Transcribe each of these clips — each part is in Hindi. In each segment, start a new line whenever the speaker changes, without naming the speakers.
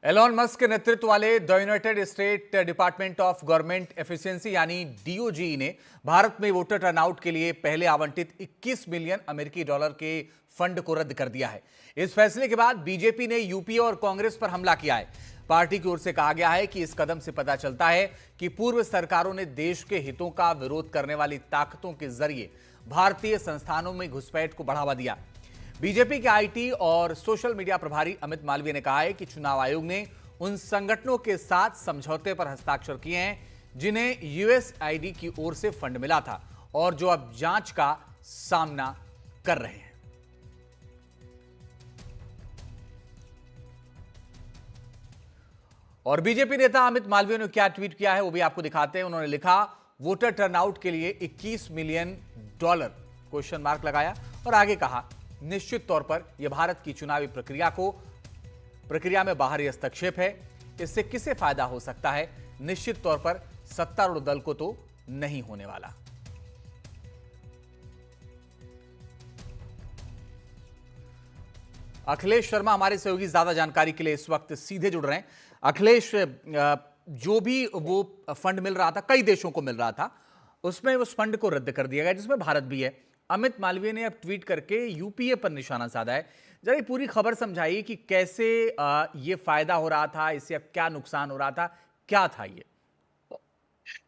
एलॉन मस्क के नेतृत्व वाले the United state department of government efficiency यानी डीओजी ने भारत में वोटर टर्नआउट के लिए पहले आवंटित 21 मिलियन अमेरिकी डॉलर के फंड को रद्द कर दिया है। इस फैसले के बाद बीजेपी ने यूपीए और कांग्रेस पर हमला किया है। पार्टी की ओर से कहा गया है कि इस कदम से पता चलता है कि पूर्व सरकारों ने देश के हितों का विरोध करने वाली ताकतों के जरिए भारतीय संस्थानों में घुसपैठ को बढ़ावा दिया। बीजेपी के आईटी और सोशल मीडिया प्रभारी अमित मालवीय ने कहा है कि चुनाव आयोग ने उन संगठनों के साथ समझौते पर हस्ताक्षर किए हैं जिन्हें यूएसआईडी की ओर से फंड मिला था और जो अब जांच का सामना कर रहे हैं। और बीजेपी नेता अमित मालवीय ने क्या ट्वीट किया है वो भी आपको दिखाते हैं। उन्होंने लिखा, वोटर टर्नआउट के लिए 21 मिलियन डॉलर क्वेश्चन मार्क लगाया और आगे कहा, निश्चित तौर पर यह भारत की चुनावी प्रक्रिया में बाहरी हस्तक्षेप है। इससे किसे फायदा हो सकता है? निश्चित तौर पर सत्तारूढ़ दल को तो नहीं होने वाला। अखिलेश शर्मा हमारे सहयोगी ज्यादा जानकारी के लिए इस वक्त सीधे जुड़ रहे हैं। अखिलेश, जो भी वो फंड मिल रहा था, कई देशों को मिल रहा था, उसमें उस फंड को रद्द कर दिया गया जिसमें भारत भी है। अमित मालवीय ने अब ट्वीट करके यूपीए पर निशाना साधा है। जरा पूरी खबर समझाइए कि कैसे ये फायदा हो रहा था, इससे अब क्या नुकसान हो रहा था, क्या था ये?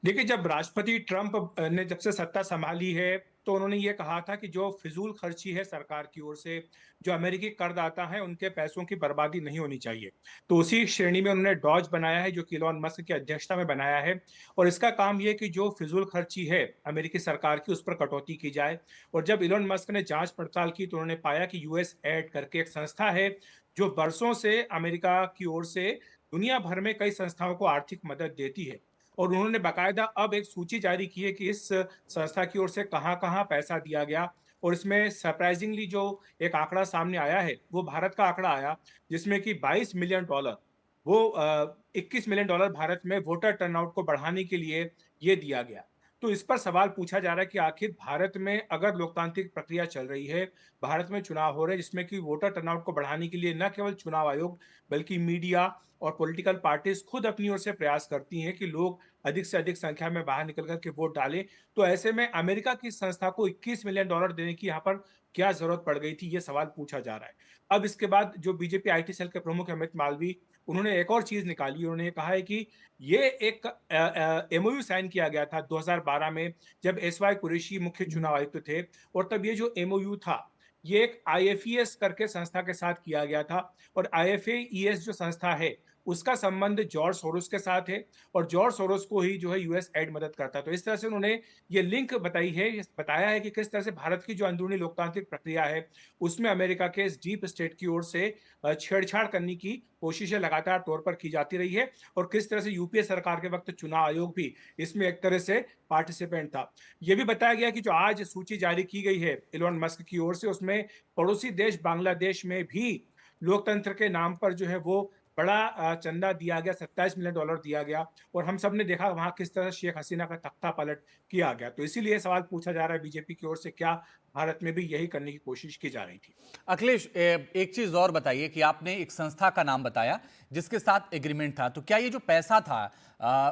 देखिए, जब राष्ट्रपति ट्रंप ने जब से सत्ता संभाली है तो उन्होंने ये कहा था कि जो फिजूल खर्ची है सरकार की ओर से, जो अमेरिकी करदाता है उनके पैसों की बर्बादी नहीं होनी चाहिए। तो उसी श्रेणी में उन्होंने डॉज बनाया है जो कि इलॉन मस्क की अध्यक्षता में बनाया है। और इसका काम ये कि जो फिजूल खर्ची है अमेरिकी सरकार की, उस पर कटौती की जाए। और जब इलॉन मस्क ने जांच पड़ताल की तो उन्होंने पाया कि यूएस एड करके एक संस्था है जो बरसों से अमेरिका की ओर से दुनिया भर में कई संस्थाओं को आर्थिक मदद देती है। और उन्होंने बाकायदा अब एक सूची जारी की है कि इस संस्था की ओर से कहाँ-कहाँ पैसा दिया गया। और इसमें सरप्राइजिंगली जो एक आंकड़ा सामने आया है, वो भारत का आंकड़ा आया, जिसमें कि 22 मिलियन डॉलर, वो 21 मिलियन डॉलर भारत में वोटर टर्नआउट को बढ़ाने के लिए ये दिया गया। तो इस पर सवाल पूछा जा रहा है कि आखिर भारत में अगर लोकतांत्रिक प्रक्रिया चल रही है, भारत में चुनाव हो रहे हैं जिसमें कि वोटर टर्नआउट को बढ़ाने के लिए न केवल चुनाव आयोग बल्कि मीडिया और पॉलिटिकल पार्टीज खुद अपनी ओर से प्रयास करती हैं कि लोग अधिक से अधिक संख्या में बाहर निकल कर के वोट डालें। तो ऐसे में अमेरिका की संस्था को 21 मिलियन डॉलर देने की यहाँ पर क्या जरूरत पड़ गई थी, ये सवाल पूछा जा रहा है। अब इसके बाद जो बीजेपी आईटी सेल के प्रमुख अमित मालवीय, उन्होंने एक और चीज निकाली। उन्होंने कहा है कि ये एक एमओयू साइन किया गया था 2012 में, जब एसवाई कुरैशी मुख्य चुनाव आयुक्त थे। और तब ये जो एमओयू था, ये एक आईएफईएस करके संस्था के साथ किया गया था। और आईएफईएस जो संस्था है, उसका संबंध जॉर्ज सोरोस के साथ है और जॉर्ज सोरोस को ही जो है यूएस एड मदद करता है। तो इस तरह से उन्होंने ये लिंक बताया है कि किस तरह से भारत की जो अंदरूनी लोकतांत्रिक प्रक्रिया है, उसमें अमेरिका के इस डीप स्टेट की ओर से छेड़छाड़ करने की कोशिशें लगातार तौर पर की जाती रही है। और किस तरह से यूपीए सरकार के वक्त चुनाव आयोग भी इसमें एक तरह से पार्टिसिपेंट था। ये भी बताया गया कि जो आज सूची जारी की गई है इलॉन मस्क की ओर से, उसमें पड़ोसी देश बांग्लादेश में भी लोकतंत्र के नाम पर जो है वो बड़ा चंदा दिया गया, 27 मिलियन डॉलर दिया गया। और हम सब ने देखा वहां किस तरह शेख हसीना का तख्ता पलट किया गया। तो इसीलिए सवाल पूछा जा रहा है बीजेपी की ओर से, क्या भारत में भी यही करने की कोशिश की जा रही थी?
अखिलेश, एक चीज और बताइए कि आपने एक संस्था का नाम बताया जिसके साथ एग्रीमेंट था, तो क्या ये जो पैसा था,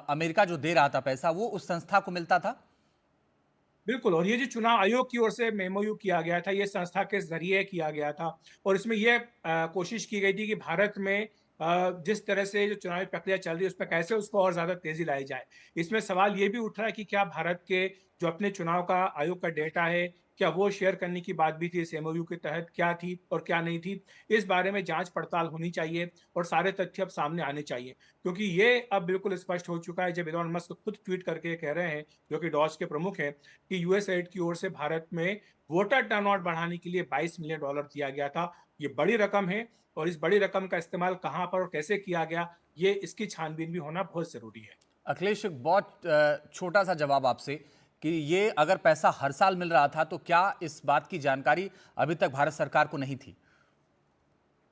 अमेरिका जो दे रहा था पैसा, वो उस संस्था को मिलता था?
बिल्कुल। और ये जो चुनाव आयोग की ओर से मेमोयू किया गया था, ये संस्था के जरिए किया गया था। और इसमें यह कोशिश की गई थी कि भारत में जिस तरह से जो चुनावी प्रक्रिया चल रही है, उसमें कैसे उसको और ज्यादा तेजी लाई जाए। इसमें सवाल ये भी उठ रहा है कि क्या भारत के जो अपने चुनाव का आयोग का डेटा है, क्या वो शेयर करने की बात भी थी इस एमओयू के तहत, क्या थी और क्या नहीं थी। इस बारे में जांच पड़ताल होनी चाहिए और सारे तथ्य अब सामने आने चाहिए। क्योंकि ये अब बिल्कुल स्पष्ट हो चुका है, जब इलॉन मस्क खुद ट्वीट करके कह रहे हैं, जो कि डॉज के प्रमुख हैं, कि यूएसएड की ओर से भारत में वोटर टर्नआउट बढ़ाने के लिए 22 मिलियन डॉलर दिया गया था। ये बड़ी रकम है और इस बड़ी रकम का इस्तेमाल कहां पर और कैसे किया गया, ये इसकी छानबीन भी होना बहुत जरूरी है।
अखिलेश, एक बहुत छोटा सा जवाब आपसे कि ये अगर पैसा हर साल मिल रहा था तो क्या इस बात की जानकारी अभी तक भारत सरकार को नहीं थी?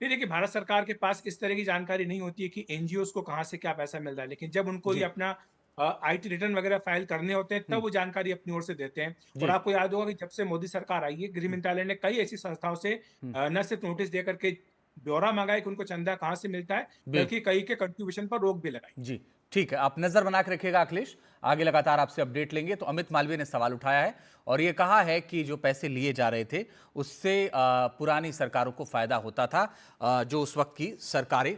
नहीं, देखिए, भारत सरकार के पास इस तरह की जानकारी नहीं होती है कि एनजीओ को कहां से क्या पैसा मिल रहा है। लेकिन जब उनको ये
जी।
अपना आईटी रिटर्न वगैरह फाइल करने होते हैं, तब
हम्म।
वो जानकारी अपनी ओर से देते हैं। और
जी।
आपको याद होगा कि जब से मोदी सरकार आई है, गृह
हम्म।
मंत्रालय ने कई ऐसी संस्थाओं से
हम्म।
न सिर्फ नोटिस दे करके ब्यौरा मंगाई कि उनको चंदा कहाँ से मिलता है, बल्कि कई के कंट्रीब्यूशन पर रोक भी लगाई।
जी, ठीक है। आप नजर बना के रखिएगा अखिलेश, आगे लगातार आपसे अपडेट लेंगे। तो अमित मालवीय ने सवाल उठाया है और ये कहा है कि जो पैसे लिए जा रहे थे उससे पुरानी सरकारों को फायदा होता था, जो उस वक्त की सरकारें